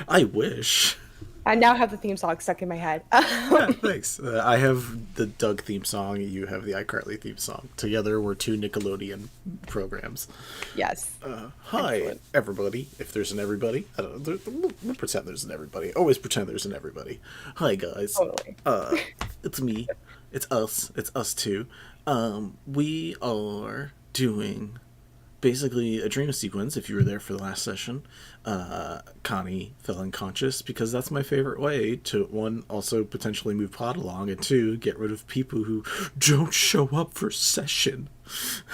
I wish. I now have the theme song stuck in my head. Yeah, thanks. I have the Doug theme song. You have the iCarly theme song. Together, we're two Nickelodeon programs. Yes. Hi, Excellent. everybody. If there's an everybody, I don't know. We'll pretend there's an everybody. Always pretend there's an everybody. Hi, guys. Totally. It's me. It's us. It's us two. We are doing basically a dream sequence. If you were there for the last session, Kani fell unconscious because that's my favorite way to, one, also potentially move plot along, and two, get rid of people who don't show up for session.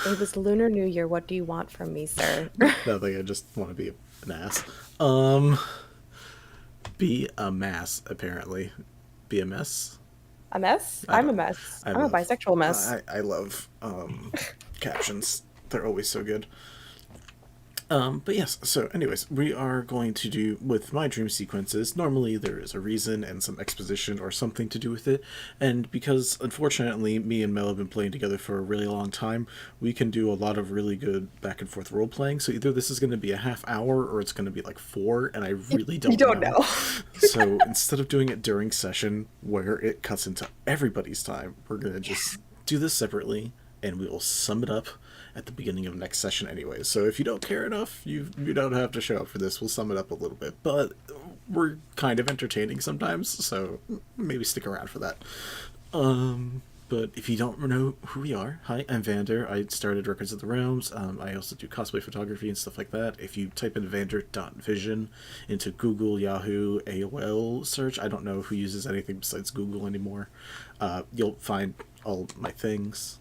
It was Lunar New Year. What do you want from me, sir? Nothing. I just want to be an ass. Be a mass. Apparently, be a mess. A mess? I'm a mess. I'm a bisexual mess. I love captions. They're always so good. But yes, so anyways, we are going to do, with my dream sequences, normally there is a reason and some exposition or something to do with it, and because, unfortunately, me and Mel have been playing together for a really long time, we can do a lot of really good back-and-forth role-playing, so either this is going to be a half hour, or it's going to be like 4, and I really don't know. So, instead of doing it during session, where it cuts into everybody's time, we're going to just do this separately, and we will sum it up at the beginning of next session anyway. So if you don't care enough, you don't have to show up for this. We'll sum it up a little bit. But we're kind of entertaining sometimes, so maybe stick around for that. But if you don't know who we are, hi, I'm Vander. I started Records of the Realms. I also do cosplay photography and stuff like that. If you type in vander.vision into Google, Yahoo, AOL search, I don't know who uses anything besides Google anymore, you'll find all my things.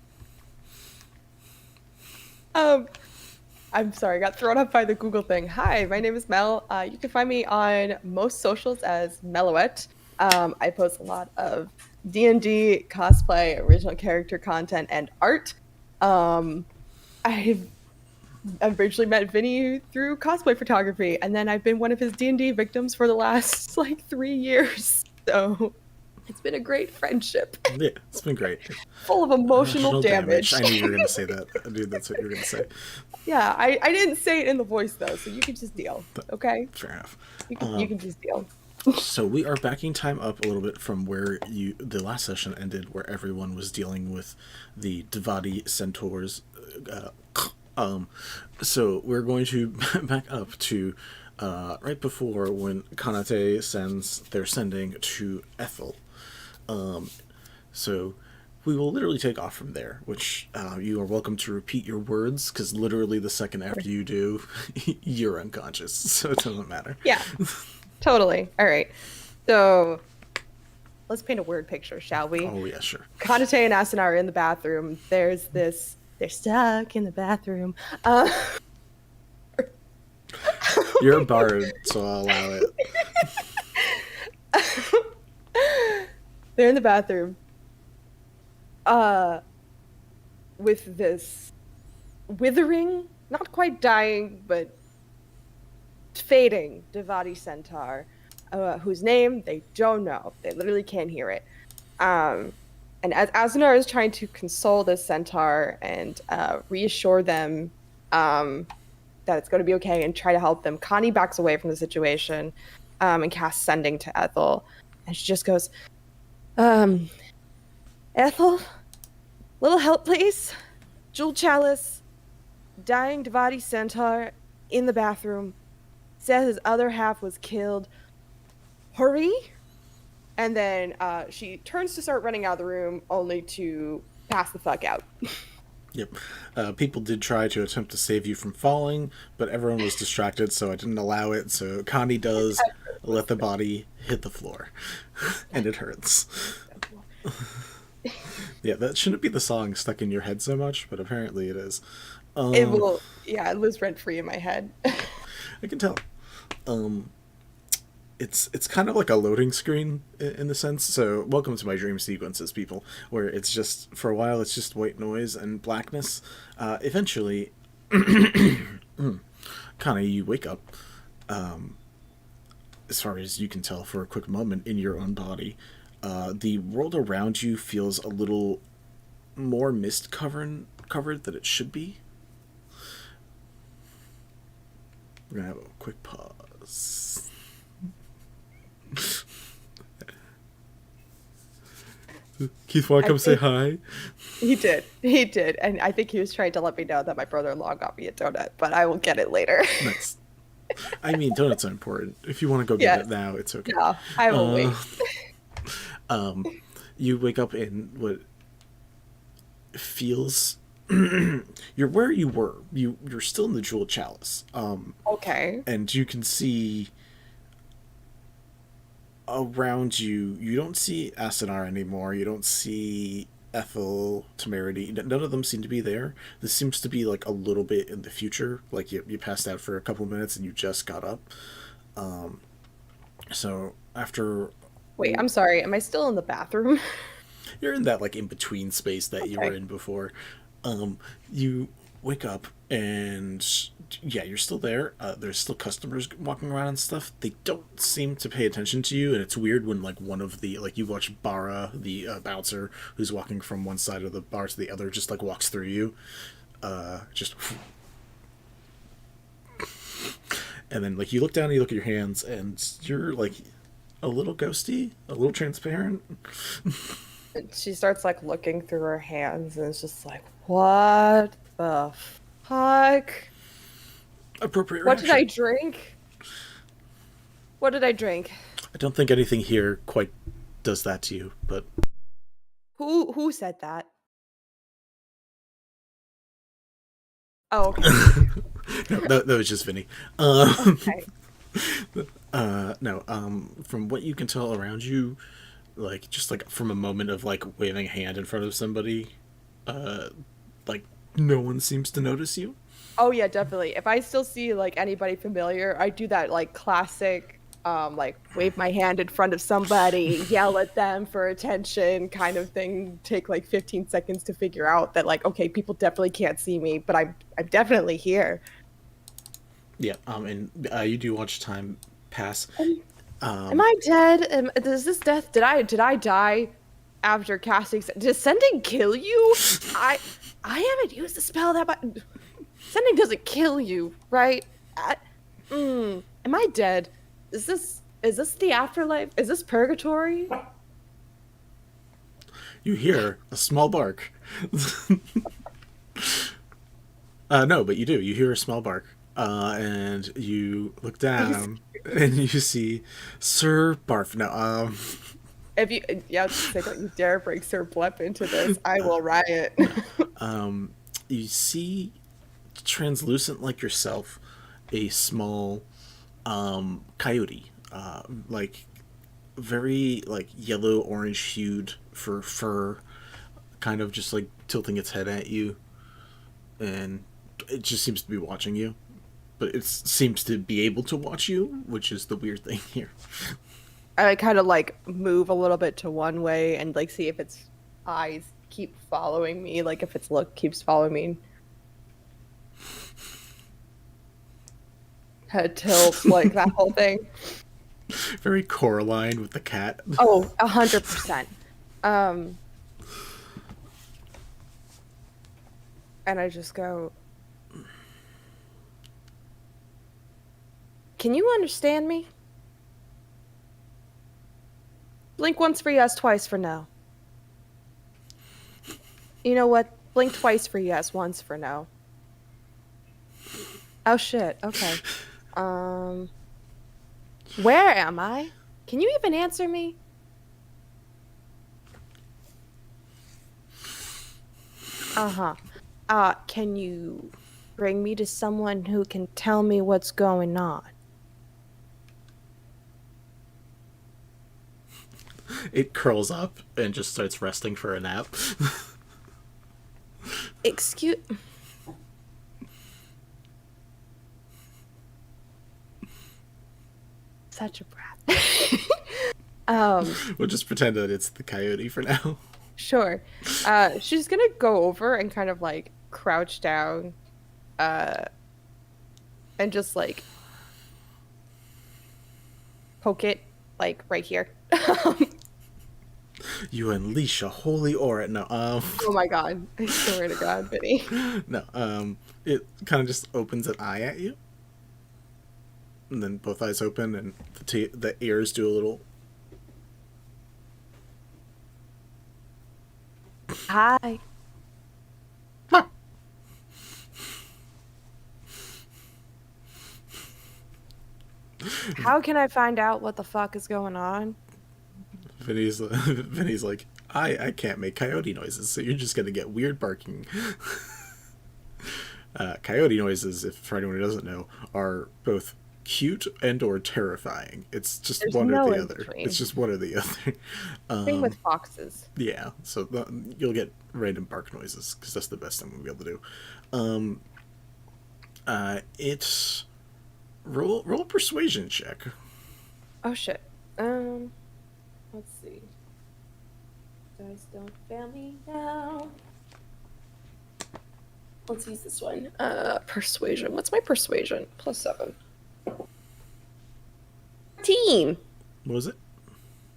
I'm sorry, I got thrown off by the Google thing. Hi, my name is Mel. You can find me on most socials as Meloette. I post a lot of D&D, cosplay, original character content, and art. I've originally met Vinny through cosplay photography, and then I've been one of his D&D victims for the last, 3 years. So it's been a great friendship. Yeah, it's been great. Full of emotional damage. I knew you were going to say that. I knew that's what you were going to say. Yeah, I didn't say it in the voice, though, so you can just deal, okay? Fair enough. You can just deal. So we are backing time up a little bit from where the last session ended, where everyone was dealing with the Devati centaurs. So we're going to back up to right before when Kanitae sends their sending to Ethel. So we will literally take off from there, which you are welcome to repeat your words, because literally the second after you do, you're unconscious, so it doesn't matter. Yeah, totally. All right. So let's paint a word picture, shall we? Oh, yeah, sure. Kanitae and Asunar are in the bathroom. They're stuck in the bathroom. You're a bard, so I'll allow it. They're in the bathroom. With this withering, not quite dying, but fading Devati centaur, whose name they don't know. They literally can't hear it. And as Asunar is trying to console this centaur and reassure them that it's going to be okay and try to help them, Kani backs away from the situation and casts Sending to Ethel. And she just goes, Ethel, little help, please. Jewel Chalice, dying Devati centaur in the bathroom, says his other half was killed. Hurry! And then she turns to start running out of the room, only to pass the fuck out. Yep. People did try to attempt to save you from falling, but everyone was distracted, so I didn't allow it. So Kani does let the body hit the floor, and it hurts. Yeah, that shouldn't be the song stuck in your head so much, but apparently it is. It will, yeah, it lives rent-free in my head. I can tell. It's kind of like a loading screen in the sense. So welcome to my dream sequences, people, where it's just, for a while, it's just white noise and blackness. Eventually, kind of you wake up, as far as you can tell, for a quick moment in your own body. The world around you feels a little more mist covered than it should be. We're gonna have a quick pause. Keith, want to come say hi? He did, and I think he was trying to let me know that my brother-in-law got me a donut, but I will get it later. Nice. I mean, donuts are important. If you want to go get it now, it's okay. No, I will wait. You wake up in what feels you're where you were. You're still in the Jewel Chalice. Okay. And you can see around you. You don't see Asunar anymore. You don't see Ethel, Temerity. None of them seem to be there. This seems to be like a little bit in the future. Like you passed out for a couple minutes and you just got up. So after. Wait, I'm sorry. Am I still in the bathroom? You're in that like in between space that you were in before. You wake up and yeah, you're still there. There's still customers walking around and stuff. They don't seem to pay attention to you, and it's weird when like one of the like you watch Bara, the bouncer who's walking from one side of the bar to the other, just like walks through you, just. And then like you look down and you look at your hands, and you're like a little ghosty, a little transparent. She starts like looking through her hands and it's just like, what the fuck? Appropriate What reaction. did I drink? What did I drink? I don't think anything here quite does that to you, but Who said that? Oh, okay. no, that was just Vinny. Okay. No, from what you can tell around you, like just like from a moment of like waving a hand in front of somebody, like no one seems to notice you. Oh yeah, definitely. If I still see like anybody familiar, I do that like classic like wave my hand in front of somebody, yell at them for attention kind of thing. Take like 15 seconds to figure out that like, okay, people definitely can't see me, but I'm definitely here. Yeah, and you do watch time pass. Am I dead? Is this death? Did I die after casting? Does sending kill you? I haven't used the spell that much. Sending doesn't kill you, right? Am I dead? Is this the afterlife? Is this purgatory? You hear a small bark. No, but you do. You hear a small bark, and you look down and you see Sir Barf. No, If you don't you dare bring Sir Blep into this, I will riot. You see, translucent like yourself, a small coyote, like very like yellow orange hued for fur, kind of just like tilting its head at you, and it just seems to be watching you, but it seems to be able to watch you, which is the weird thing here. I kind of like move a little bit to one way and like see if its eyes keep following me, like if its look keeps following me. Head tilts, like that whole thing. Very Coraline with the cat. Oh, 100%. And I just go, can you understand me? Blink once for yes, twice for no. You know what? Blink twice for yes, once for no. Oh shit, okay. Where am I? Can you even answer me? Uh-huh. Can you bring me to someone who can tell me what's going on? It curls up and just starts resting for a nap. Excuse... Such a brat. We'll just pretend that it's the coyote for now. Sure. She's gonna go over and kind of like crouch down, and just like poke it, like right here. You unleash a holy aura. No, Oh my god! I swear to God, Vinny. no, it kind of just opens an eye at you. And then both eyes open, and the ears do a little. Hi. How can I find out what the fuck is going on? Vinny's like, I can't make coyote noises, so you're just gonna get weird barking. Coyote noises, if for anyone who doesn't know, are both cute and or terrifying. It's just There's one no or the in other. between. It's just one or the other. Same with foxes. Yeah, so you'll get random bark noises because that's the best thing we'll be able to do. It's roll a persuasion check. Oh shit. Let's see. Dice don't fail me now. Let's use this one. Persuasion. What's my persuasion? +7. 14. What was it?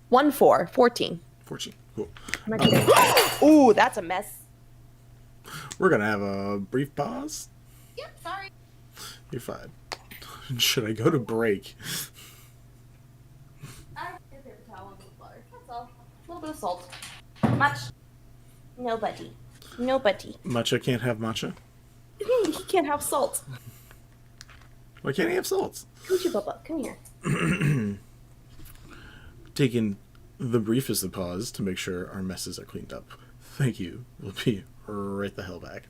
14. 14. 14. Cool. Ooh, that's a mess. We're gonna have a brief pause. Yep, sorry. You're fine. Should I go to break? I get a paper towel and some butter. That's all. A little bit of salt. Much. Nobody. Matcha can't have matcha? He can't have salt. Why can't he have salt? Come here, Bubba. Come here. Taking the briefest of pause to make sure our messes are cleaned up. Thank you. We'll be right the hell back.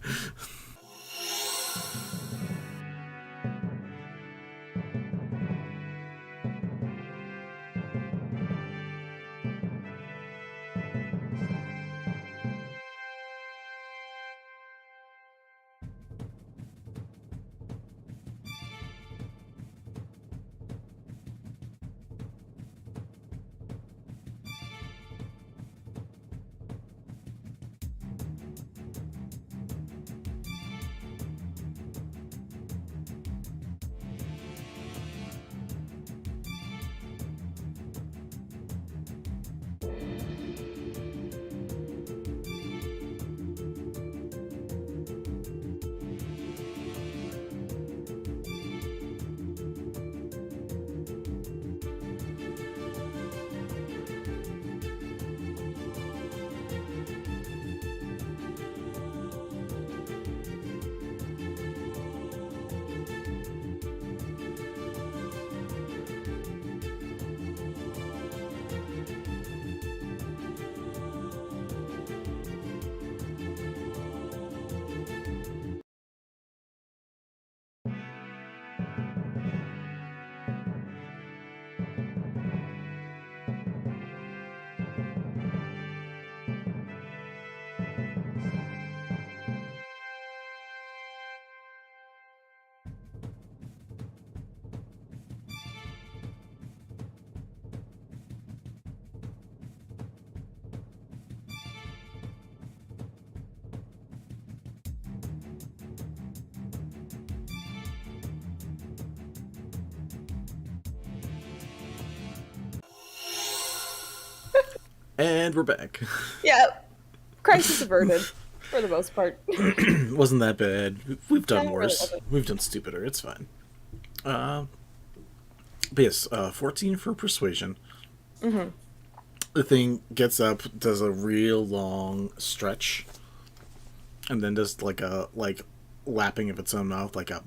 And we're back. Yeah. Crisis averted. For the most part. Wasn't that bad. We've done Yeah, it worse. really wasn't. We've done stupider. It's fine. But yes, 14 for persuasion. Mm-hmm. The thing gets up, does a real long stretch, and then does like a lapping of its own mouth, like a.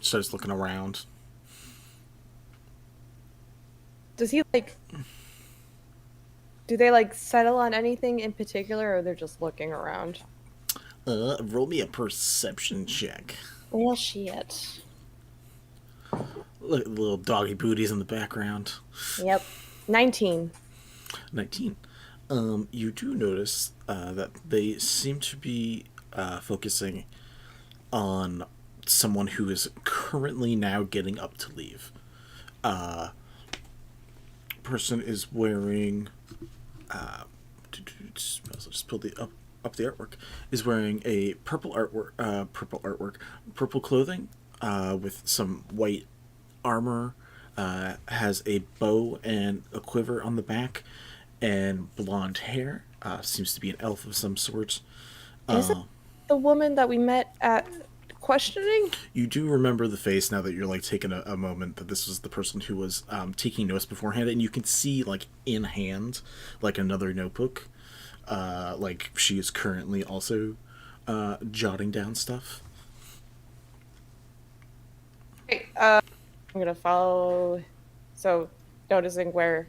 Starts looking around. Does he do they settle on anything in particular, or they're just looking around? Roll me a perception check. Well, shit. Look at the little doggy booties in the background. Yep. 19. 19. You do notice that they seem to be focusing on someone who is currently now getting up to leave. Person is wearing I'll just pull up the artwork, is wearing a purple clothing with some white armor, has a bow and a quiver on the back, and blonde hair. Seems to be an elf of some sort. Is it the woman that we met at questioning. You do remember the face now that you're like taking a moment that this was the person who was taking notes beforehand, and you can see like in hand like another notebook, like she is currently also jotting down stuff. Okay, I'm gonna follow. So, noticing where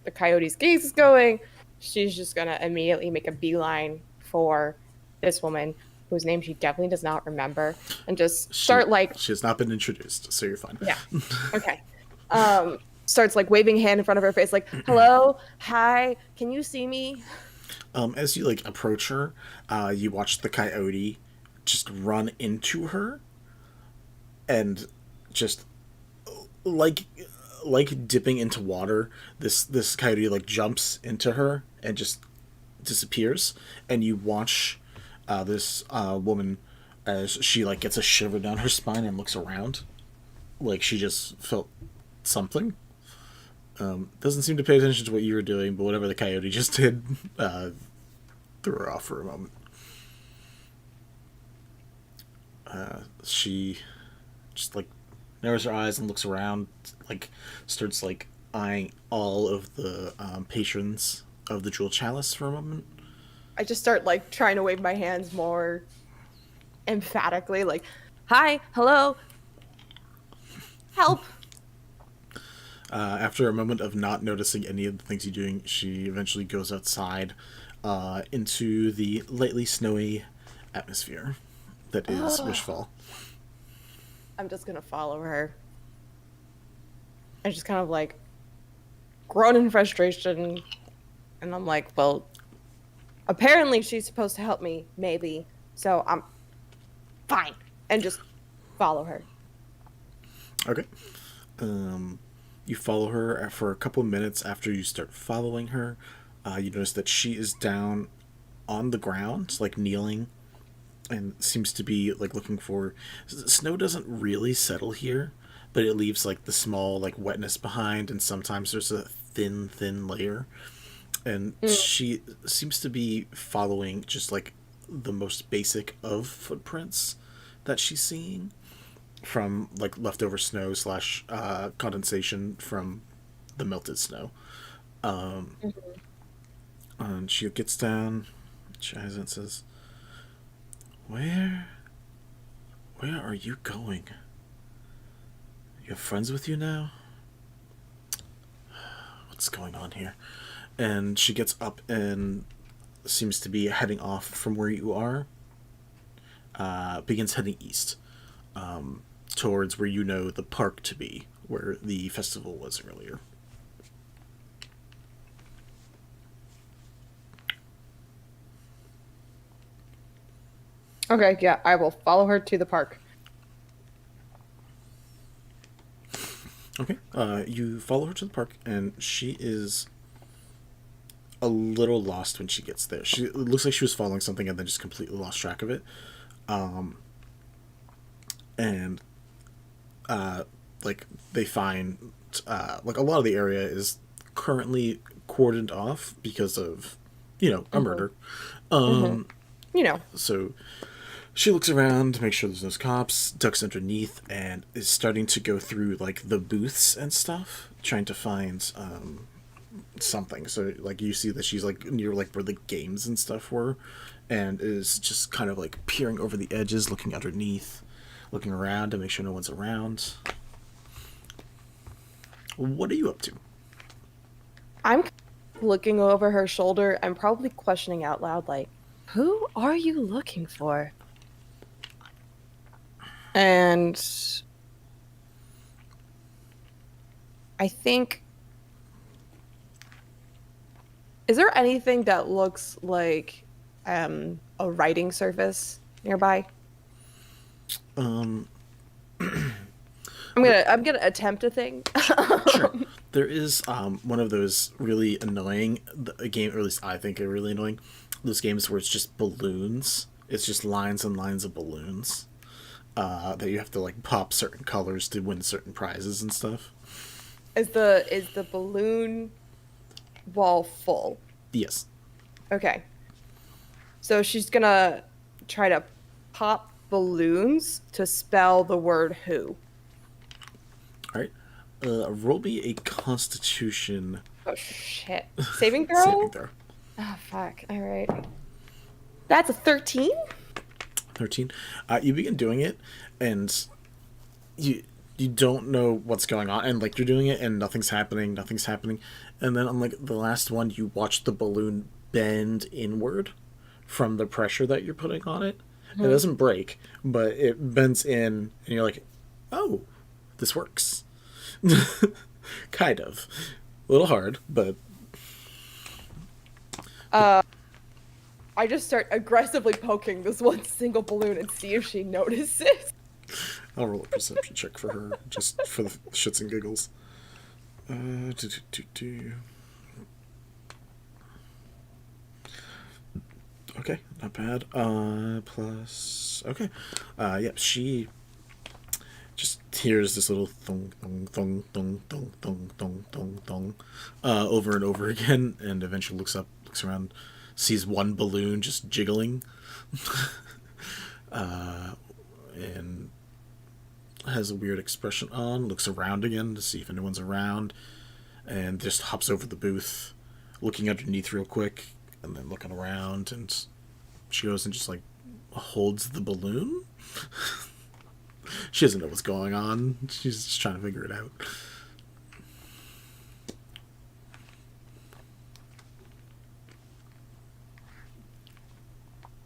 the coyote's gaze is going, she's just gonna immediately make a beeline for this woman whose name she definitely does not remember, and just start like, She has not been introduced, so you're fine. yeah, okay. Starts like waving a hand in front of her face, like, "Hello, hi, can you see me?" As you like approach her, you watch the coyote just run into her, and just like dipping into water, this coyote like jumps into her and just disappears, and you watch this woman as she like gets a shiver down her spine and looks around like she just felt something. Doesn't seem to pay attention to what you were doing, but whatever the coyote just did threw her off for a moment. She just like narrows her eyes and looks around, like starts like eyeing all of the patrons of the Jewel Chalice for a moment. I just start like trying to wave my hands more emphatically, like, "Hi, hello, help." After a moment of not noticing any of the things you're doing, she eventually goes outside into the lightly snowy atmosphere that is Wishfall. I'm just gonna follow her. I just kind of like groan in frustration, and I'm like, well, apparently she's supposed to help me, maybe. So I'm fine, and just follow her. Okay. You follow her for a couple minutes. After you start following her, you notice that she is down on the ground, like kneeling, and seems to be like looking for. Snow doesn't really settle here, but it leaves like the small like wetness behind, and sometimes there's a thin layer. And she seems to be following just like the most basic of footprints that she's seeing from like leftover snow slash condensation from the melted snow. And she gets down, she eyes and says, Where are you going? You have friends with you now? What's going on here?" And she gets up and seems to be heading off from where you are. Begins heading east, towards where you know the park to be, where the festival was earlier. Okay, yeah, I will follow her to the park. Okay, you follow her to the park, and she is a little lost when she gets there. It looks like she was following something and then just completely lost track of it. And like they find like a lot of the area is currently cordoned off because of a murder. You know, So she looks around to make sure there's no cops, ducks underneath, and is starting to go through like the booths and stuff, trying to find something. So like you see that she's like near like where the games and stuff were, and is just kind of like peering over the edges, looking underneath, looking around to make sure no one's around. What are you up to? I'm looking over her shoulder. I'm probably questioning out loud, like, who are you looking for? And I think, is there anything that looks like a writing surface nearby? Um, I'm gonna attempt a thing. Sure. There is one of those really annoying a game, or at least I think are really annoying. Those games where it's just balloons. It's just lines and lines of balloons that you have to like pop certain colors to win certain prizes and stuff. Is the balloon wall full? Yes. Okay. So she's gonna try to pop balloons to spell the word who. All right. Roll me a Constitution Oh shit! Saving throw. saving throw. Oh fuck! All right. That's a 13. 13. You begin doing it, and you don't know what's going on, and like you're doing it, and nothing's happening, and then on like the last one, you watch the balloon bend inward from the pressure that you're putting on it. It doesn't break, but it bends in, and you're like, oh, this works. Kind of. A little hard, but... I just start aggressively poking this one single balloon and see if she notices. I'll roll a perception check for her, just for the shits and giggles. Okay, not bad. Plus... Okay. Yep, she just hears this little thong, thong, thong, thong, thong, thong, thong, thong, thong, over and over again, and eventually looks around, sees one balloon just jiggling, and has a weird expression on, looks around again to see if anyone's around, and just hops over the booth, looking underneath real quick, and then looking around, and she goes and just, like, holds the balloon. She doesn't know what's going on. She's just trying to figure it out.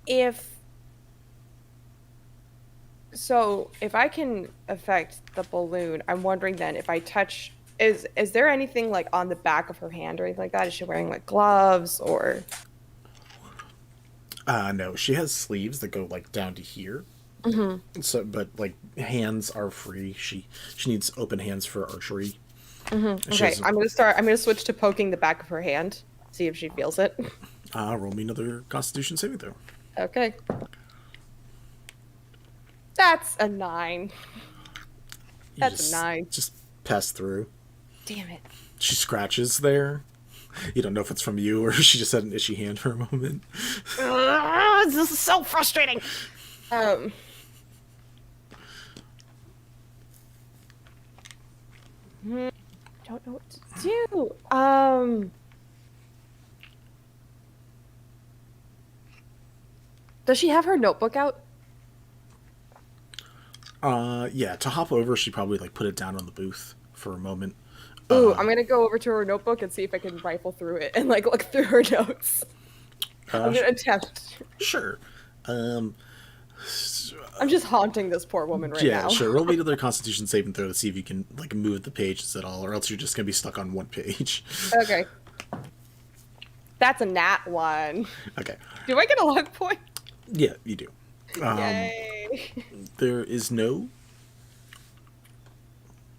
If I can affect the balloon, I'm wondering then if I touch, is there anything like on the back of her hand or anything like that? Is she wearing like gloves or? No, she has sleeves that go like down to here. Mm-hmm. So, but like hands are free. She needs open hands for archery. Mm-hmm. Okay, I'm gonna switch to poking the back of her hand, see if she feels it. Roll me another Constitution saving throw. Okay. That's a 9. That's a 9. Just pass through. Damn it. She scratches there. You don't know if it's from you or she just had an itchy hand for a moment. This is so frustrating. Don't know what to do. Does she have her notebook out? Yeah, to hop over, she probably like put it down on the booth for a moment. Ooh, I'm gonna go over to her notebook and see if I can rifle through it and like look through her notes. I'm gonna attempt. Sure. I'm just haunting this poor woman right now. Yeah, sure. Roll me another Constitution saving throw to see if you can like move the pages at all, or else you're just gonna be stuck on one page. Okay. That's a nat 1. Okay. Do I get a luck point? Yeah, you do. Yay. There is no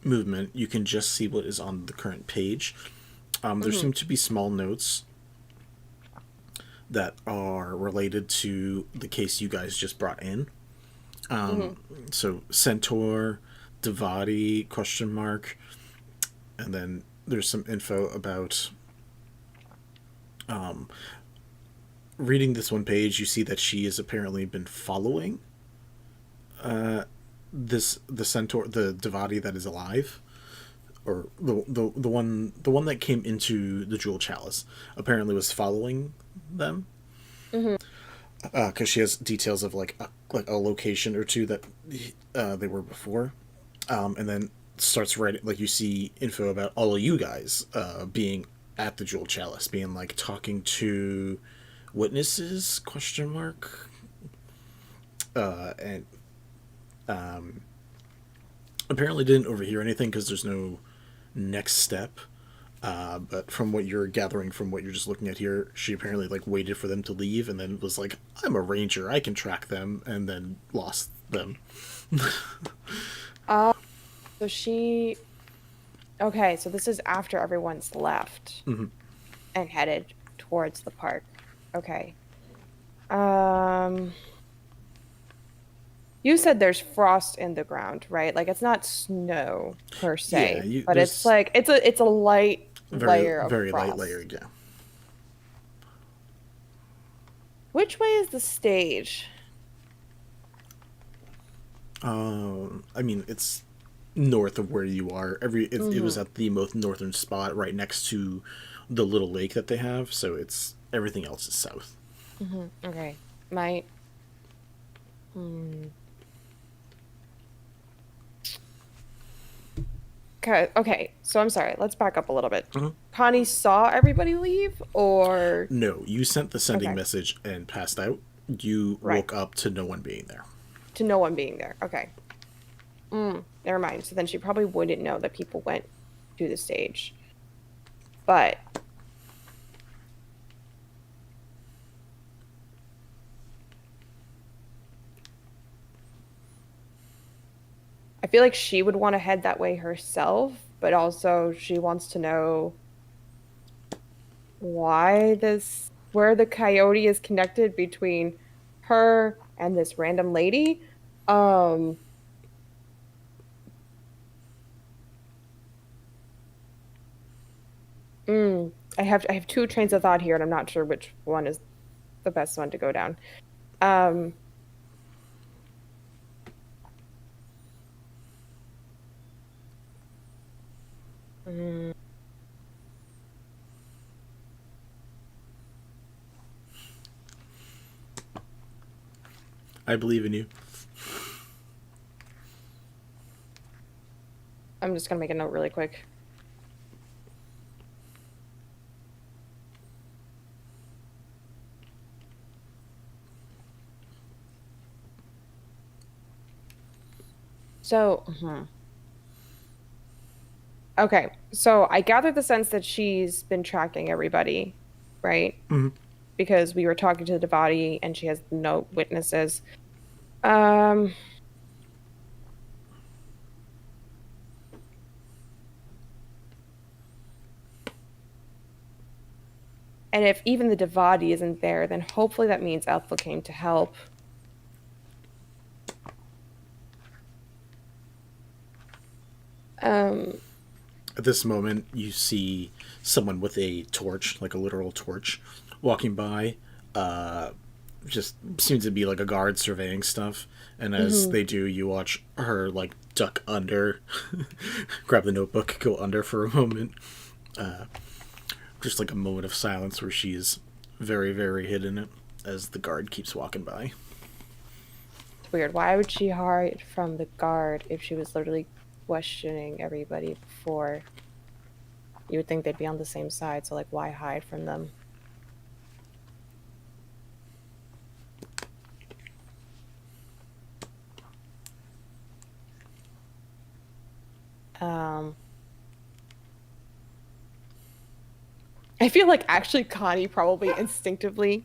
movement. You can just see what is on the current page. There seem to be small notes that are related to the case you guys just brought in. So Centaur, Devati, question mark, and then there's some info about reading this one page, you see that she has apparently been following the centaur, the Devati that is alive, or the one that came into the Jewel Chalice apparently was following them. Because she has details of like a location or two that they were before, and then starts writing, like you see info about all of you guys being at the Jewel Chalice, being like talking to witnesses, question mark, and apparently didn't overhear anything because there's no next step, but from what you're gathering from what you're just looking at here, she apparently like waited for them to leave and then was like, I'm a ranger, I can track them, and then lost them. So she... Okay, so this is after everyone's left and headed towards the park. Okay. You said there's frost in the ground, right? Like it's not snow per se, Yeah, but it's like it's a light layer of very frost. light layer, yeah. Which way is the stage? I mean, it's north of where you are. It was Mm-hmm. at the most northern spot, right next to the little lake that they have. So it's everything else is south. Mm-hmm. Okay. My. Hmm. Okay. Okay. So I'm sorry. Let's back up a little bit. Mhm. Connie saw everybody leave, or No, you sent the sending okay, message and passed out. You right, woke up to no one being there. to no one being there. Okay. Never mind. So then she probably wouldn't know that people went to the stage. But I feel like she would want to head that way herself, but also she wants to know where the coyote is connected between her and this random lady. Um, I have two trains of thought here, and I'm not sure which one is the best one to go down. Um, mm, I believe in you. I'm just gonna make a note really quick. So, okay. So I gathered the sense that she's been tracking everybody, right? Mhm. Because we were talking to the body and she has no witnesses. Um, and if even the Devadi isn't there, then hopefully that means Ethel came to help. Um, At this moment, you see someone with a torch, like a literal torch, walking by. Just seems to be like a guard surveying stuff. And as mhm. they do, you watch her like duck under, grab the notebook, go under for a moment. Just like a moment of silence where she's very, very hidden it as the guard keeps walking by. It's weird. Why would she hide from the guard if she was literally questioning everybody before? You would think they'd be on the same side, so like, why hide from them? Um, I feel like actually Connie probably instinctively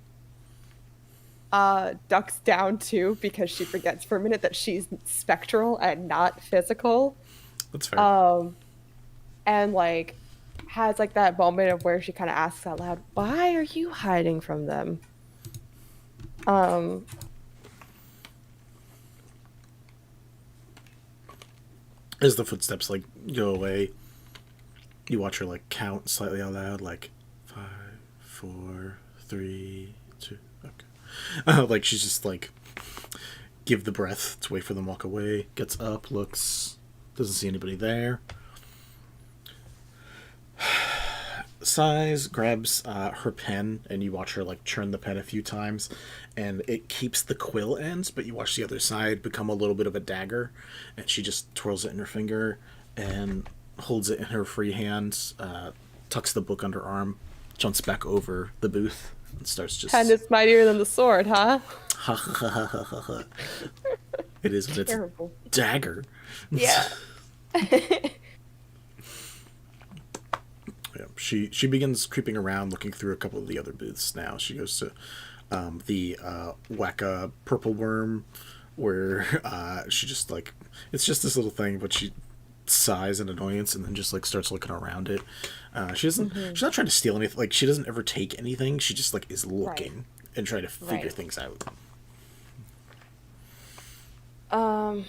ducks down too because she forgets for a minute that she's spectral and not physical. That's fair. Um, and like has like that moment of where she kind of asks out loud, "Why are you hiding from them?" Um, As the footsteps like go away, you watch her like count slightly out loud, like 5, 4, 3, 2. Okay. Like she's just like give the breath to wait for them to walk away. Gets up, looks, doesn't see anybody there. Sighs, grabs her pen, and you watch her like churn the pen a few times, and it keeps the quill ends, but you watch the other side become a little bit of a dagger, and she just twirls it in her finger and holds it in her free hand, tucks the book under her arm, jumps back over the booth, and starts pen just is mightier than the sword, huh? ha ha ha ha ha ha. It is, but it's Terrible. dagger. Yeah. Yeah, she begins creeping around, looking through a couple of the other booths. Now she goes to the Wacka purple worm, where she just like it's just this little thing, but she sighs in annoyance and then just like starts looking around it. She doesn't. Hmm. She's not trying to steal anything. Like she doesn't ever take anything. She just like is Right. looking and trying to figure Right. things out. Um,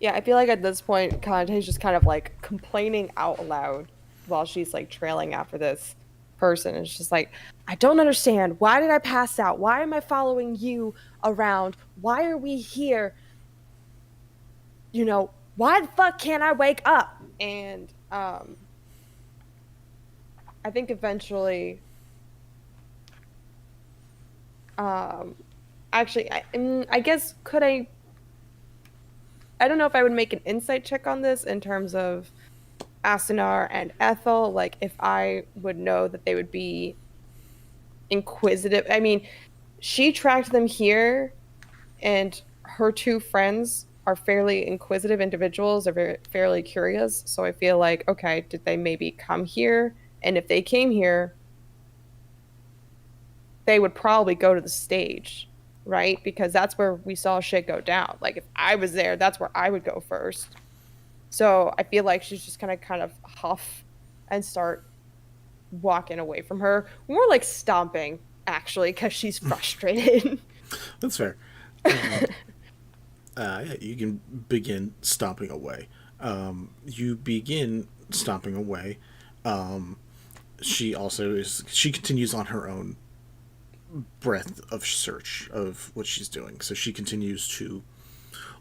Yeah, I feel like at this point, Kanitae's just kind of like complaining out loud while she's like trailing after this person. It's just like, I don't understand. Why did I pass out? Why am I following you around? Why are we here? Why the fuck can't I wake up? And I think eventually, um, actually, I guess could I don't know if I would make an insight check on this in terms of Asunar and Ethel, like if I would know that they would be inquisitive. I mean, she tracked them here, and her two friends are fairly inquisitive individuals, are fairly curious. So I feel like, okay, did they maybe come here? And if they came here, they would probably go to the stage, right? Because that's where we saw shit go down. Like if I was there, that's where I would go first. So I feel like she's just gonna kind of huff and start walking away from her. More like stomping, actually, because she's frustrated. That's fair. Yeah, you can begin stomping away. You begin stomping away. She continues on her own breadth of search of what she's doing. So she continues to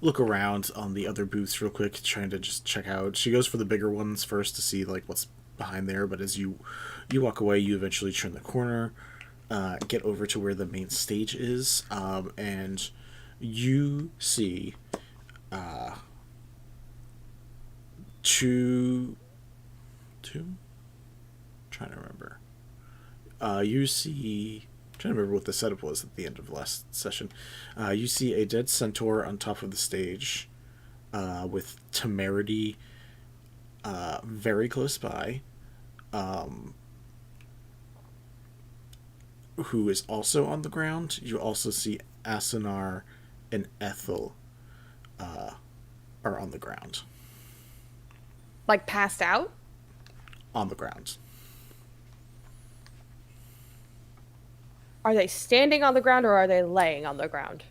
look around on the other booths real quick, trying to just check out. She goes for the bigger ones first to see like what's behind there. But as you walk away, you eventually turn the corner, get over to where the main stage is, and you see two. Trying to remember. You see. Trying to remember what the setup was at the end of the last session. You see a dead centaur on top of the stage, with Temerity very close by, who is also on the ground. You also see Asunar and Ethel are on the ground. Like passed out? On the ground. Are they standing on the ground or are they laying on the ground?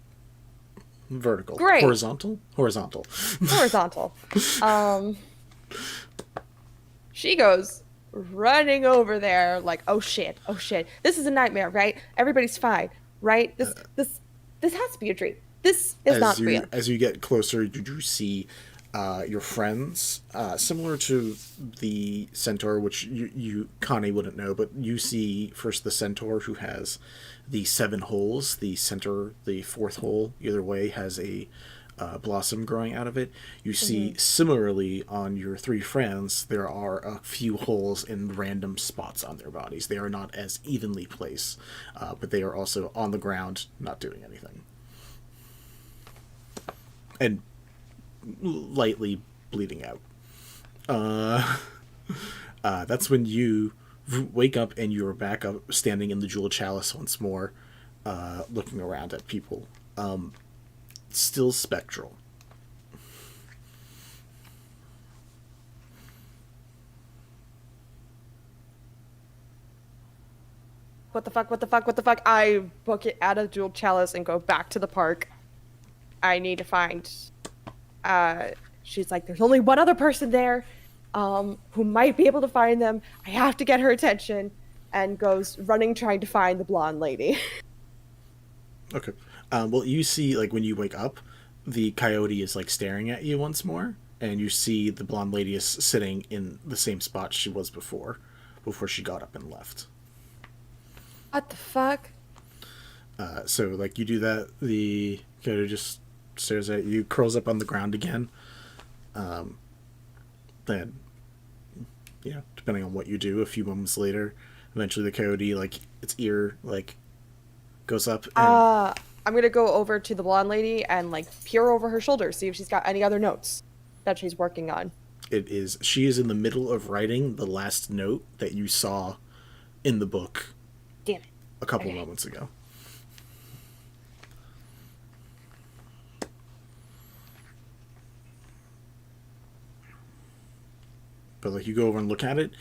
Vertical. Great. Horizontal? Horizontal. Horizontal. She goes running over there like, oh shit. This is a nightmare, right? Everybody's fine, right? This has to be a dream. This is not real. As you get closer, you do see your friends, similar to the centaur, which you Kani wouldn't know, but you see first the centaur who has the 7 holes. The center, the 4th hole, either way, has a blossom growing out of it. You see similarly on your 3 friends, there are a few holes in random spots on their bodies. They are not as evenly placed, but they are also on the ground, not doing anything. And lightly bleeding out. That's when you wake up and you're back up standing in the jeweled chalice once more, looking around at people. Still spectral. What the fuck? I book it out of jeweled chalice and go back to the park. I need to find she's like, there's only one other person there who might be able to find them. I have to get her attention, and goes running trying to find the blonde lady. Okay. Well, you see, like, when you wake up, the coyote is, like, staring at you once more, and you see the blonde lady is sitting in the same spot she was before she got up and left. What the fuck? So, like, you do that, the coyote just stares at you, curls up on the ground again. Then, depending on what you do, a few moments later, eventually the coyote, like, its ear, like, goes up. And I'm gonna go over to the blonde lady and, like, peer over her shoulder, see if she's got any other notes that she's working on. She is in the middle of writing the last note that you saw in the book. Damn it. A couple moments ago. But, like, you go over and look at it.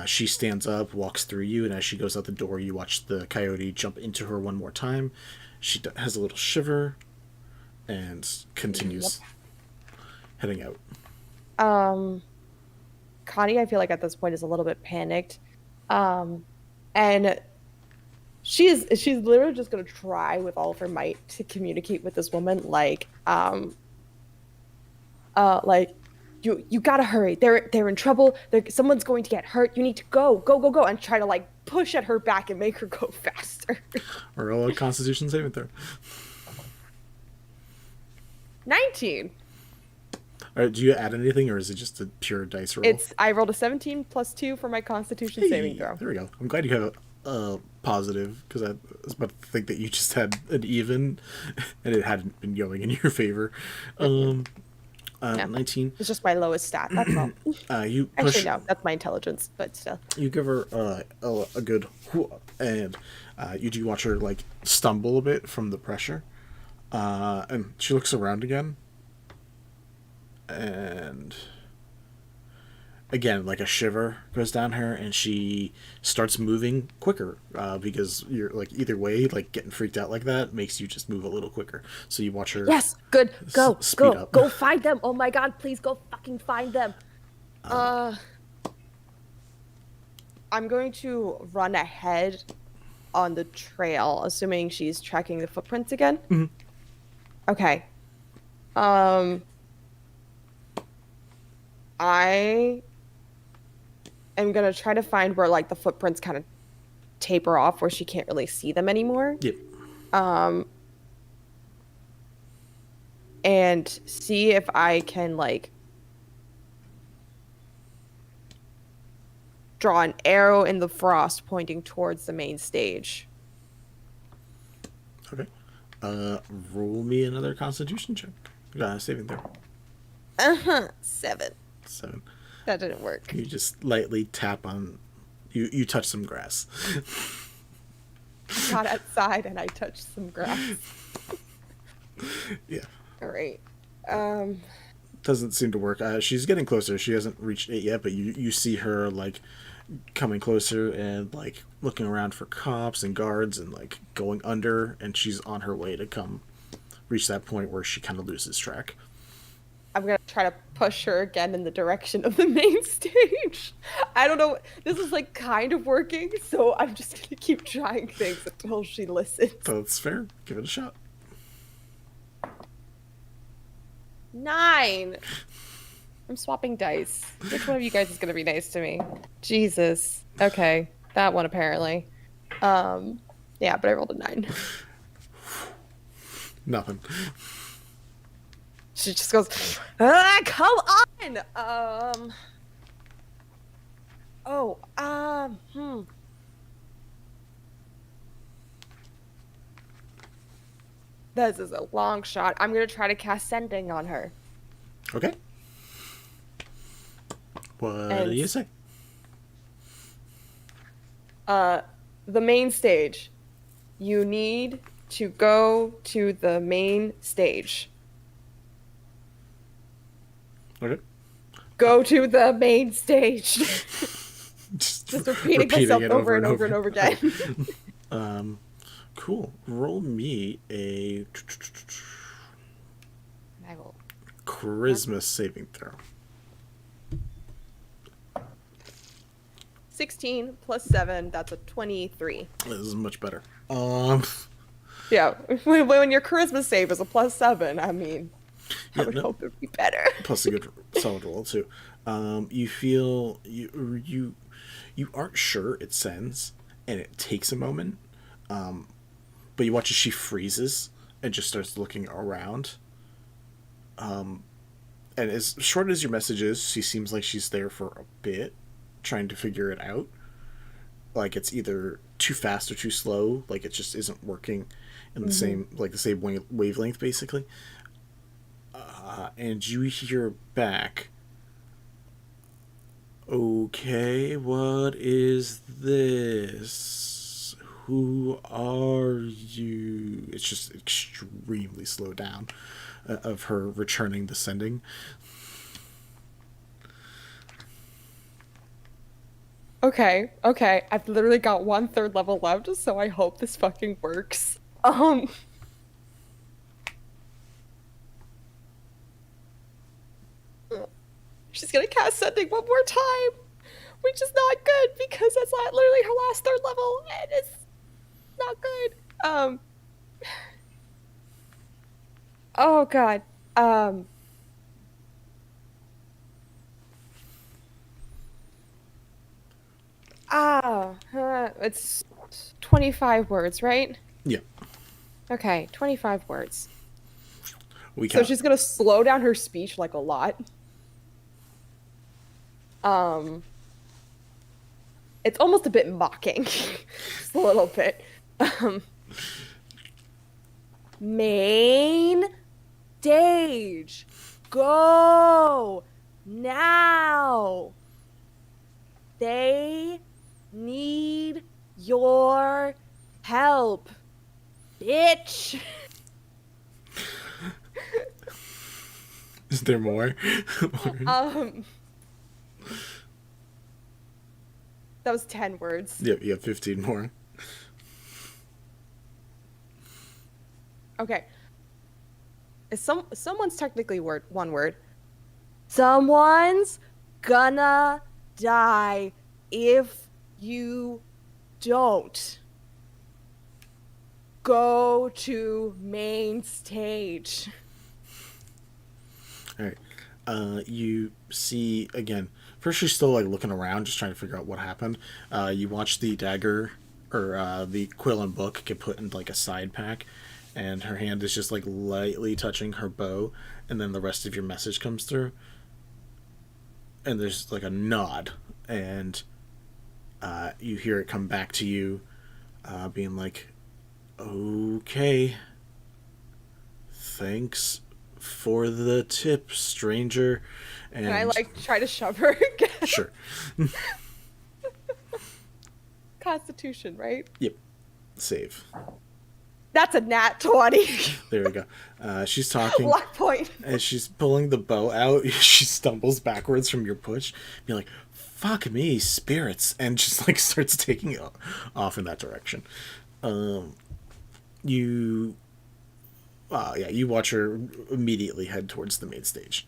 She stands up, walks through you, and as she goes out the door, you watch the coyote jump into her one more time. She has a little shiver and continues heading out. Kani, I feel like at this point is a little bit panicked. And she's literally just gonna try with all of her might to communicate with this woman, like you gotta hurry. They're in trouble. Someone's going to get hurt. You need to go, and try to like push at her back and make her go faster. Roll a Constitution saving throw. 19. All right, do you add anything, or is it just a pure dice roll? I rolled a 17 plus 2 for my Constitution saving throw. There we go. I'm glad you have a positive, because I was about to think that you just had an even, and it hadn't been going in your favor. 19. It's just my lowest stat. That's all. You push, actually no, that's my intelligence, but still. You give her a good, and you do watch her like stumble a bit from the pressure, and she looks around again. And again, like a shiver goes down her, and she starts moving quicker, because you're like, either way, like getting freaked out like that makes you just move a little quicker. So you watch her. Yes, good. Go, speed up. Go find them. Oh my god, please go fucking find them. I'm going to run ahead on the trail, assuming she's tracking the footprints again. Mm-hmm. Okay. I am gonna try to find where like the footprints kind of taper off, where she can't really see them anymore. Yep. And see if I can like draw an arrow in the frost pointing towards the main stage. Okay. Roll me another Constitution check. Saving throw. 7. 7. That didn't work. You just lightly tap on. You touch some grass. I got outside and I touched some grass. Yeah. All right. Doesn't seem to work. She's getting closer. She hasn't reached it yet, but you see her like coming closer and like looking around for cops and guards and like going under, and she's on her way to come reach that point where she kind of loses track. I'm gonna try to push her again in the direction of the main stage. I don't know. This is like kind of working, so I'm just gonna keep trying things until she listens. That's fair. Give it a shot. 9. I'm swapping dice. Which one of you guys is gonna be nice to me? Jesus. Okay, that one apparently. Yeah, but I rolled a 9. Nothing. She just goes, come on! This is a long shot. I'm gonna try to cast Sending on her. Okay. What do you say? The main stage. You need to go to the main stage. Okay. Go to the main stage. Just repeating myself it over and over and over again. Cool. Roll me a I will. charisma saving throw. 16 plus 7, that's a 23. This is much better. Yeah, when your charisma save is a plus 7, I mean, I would hope it would be better. Plus a good solid roll too. You feel you aren't sure it sends, and it takes a moment. But you watch as she freezes and just starts looking around. And as short as your message is, she seems like she's there for a bit, trying to figure it out. Like it's either too fast or too slow. Like it just isn't working in the same wavelength, basically. And you hear back, okay, what is this? Who are you? It's just extremely slowed down of her returning the sending. Okay. I've literally got 1/3 level left, so I hope this fucking works. She's gonna cast Sending one more time, which is not good because that's literally her last third level, and it's not good. Oh god. It's 25 words, right? Yeah. Okay, 25 words. We So count. she's gonna slow down her speech like a lot. It's almost a bit mocking. Just a little bit. Main stage. Go now. They need your help, bitch. Is there more? That was 10 words. Yeah, you have 15 more. Okay. Someone's technically one word. Someone's gonna die if you don't. Go to main stage. All right. You see again. First, she's still like looking around, just trying to figure out what happened. You watch the dagger or the quill and book get put into like a side pack, and her hand is just like lightly touching her bow, and then the rest of your message comes through, and there's like a nod, and you hear it come back to you, being like, "Okay, thanks for the tip, stranger." And Can I like try to shove her again? sure. Constitution, right? Yep. Save. That's a nat 20. There we go. She's talking. Luck point. As she's pulling the bow out, she stumbles backwards from your push, being like, "Fuck me, spirits," and just like starts taking off in that direction. You watch her immediately head towards the main stage.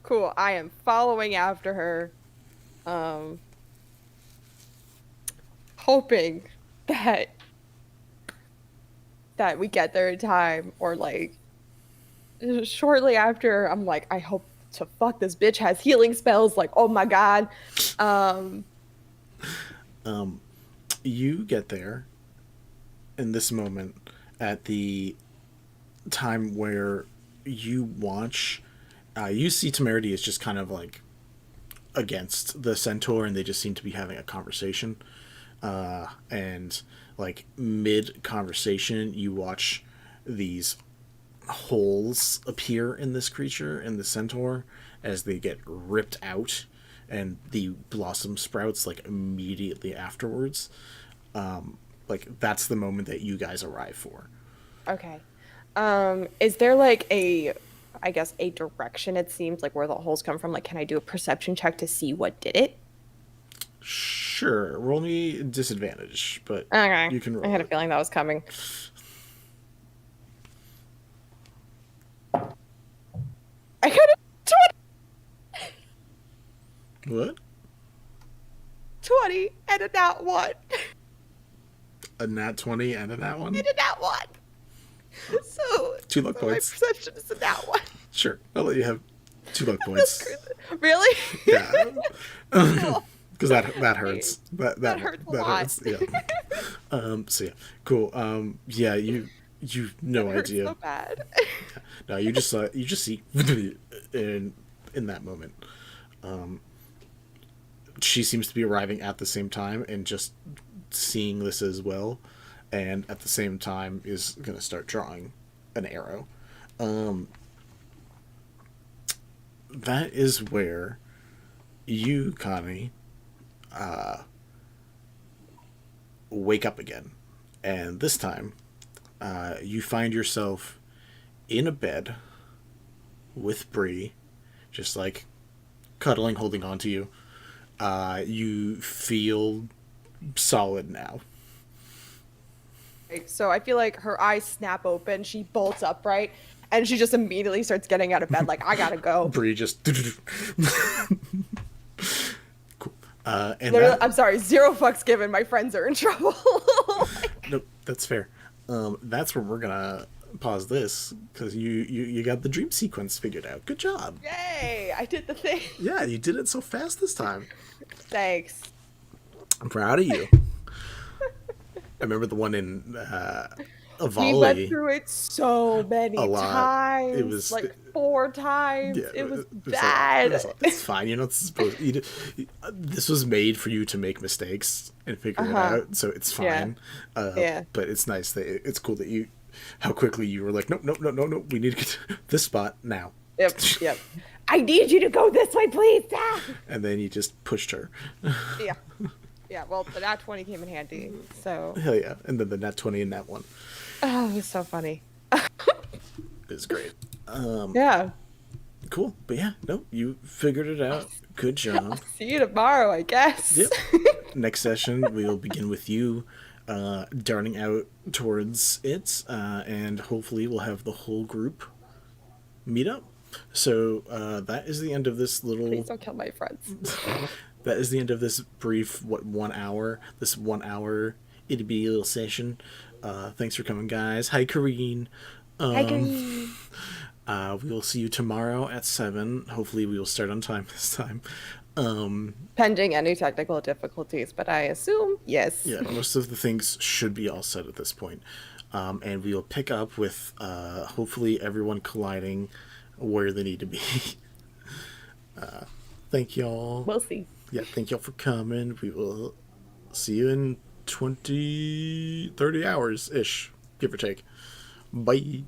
Cool. I am following after her. Hoping that we get there in time, or like shortly after. I'm like, I hope to fuck this bitch has healing spells. Like, oh my god. You get there in this moment at the time where you watch. You see Temerity is just kind of like against the centaur, and they just seem to be having a conversation. And like mid conversation, you watch these holes appear in this creature, in the centaur, as they get ripped out, and the blossom sprouts like immediately afterwards. Like that's the moment that you guys arrive for. Okay. Is there like I guess a direction, it seems like, where the holes come from? Like, can I do a perception check to see what did it? Sure, roll me disadvantage, but Okay. you can roll I had a it. feeling that was coming. I got a What? 20 and a nat 1. A nat 20 and a nat 1? And a nat 1. So 2 luck my points. perception is a nat 1. Sure, I'll let you have 2 luck points. Really? Yeah. Cool. Because that hurts. That hurts a that lot. hurts. Yeah. So yeah, cool. Yeah, you no It hurts idea. so bad. No, you just see in that moment. She seems to be arriving at the same time and just seeing this as well, and at the same time is gonna start drawing an arrow. That is where you, Kani, wake up again, and this time you find yourself in a bed with Bree, just like cuddling, holding on to you. You feel solid now. So I feel like her eyes snap open. She bolts upright, And she just immediately starts getting out of bed like, I gotta go. Bree just cool. And Literally, that, I'm sorry, 0 fucks given. My friends are in trouble. nope, that's fair. That's where we're gonna pause this because you got the dream sequence figured out. Good job. Yay! I did the thing. Yeah, you did it so fast this time. Thanks. I'm proud of you. I remember the one in We went Avali. through it so many A lot. times. It was like 4 times. Yeah, it was it was bad. it's fine. You're not supposed. This was made for you to make mistakes and figure it out, so it's fine. Yeah. But it's nice that it's cool that you, how quickly you were like, nope, nope, nope, nope, nope. We need to get to this spot now. Yep. I need you to go this way, please. Ah! And then you just pushed her. Yeah. Yeah, well, the nat 20 came in handy, so... Hell yeah. And then the nat 20 in that one. Oh, it was so funny. It was great. Yeah. Cool. But yeah, no, you figured it out. Good job. See you tomorrow, I guess. Yep. Next session, we'll begin with you darting out towards it, and hopefully we'll have the whole group meet up. So that is the end of this little... Please don't kill my friends. That is the end of this brief, 1 hour, this 1 hour itty-bitty little session. Thanks for coming, guys. Hi, Kareen. Hi, Green. We will see you tomorrow at 7. Hopefully we will start on time this time. Pending any technical difficulties, but I assume yes. Yeah, most of the things should be all set at this point. And we will pick up with hopefully everyone colliding where they need to be. Thank y'all. We'll see. Yeah, thank y'all for coming. We will see you in 20, 30 hours-ish, give or take. Bye.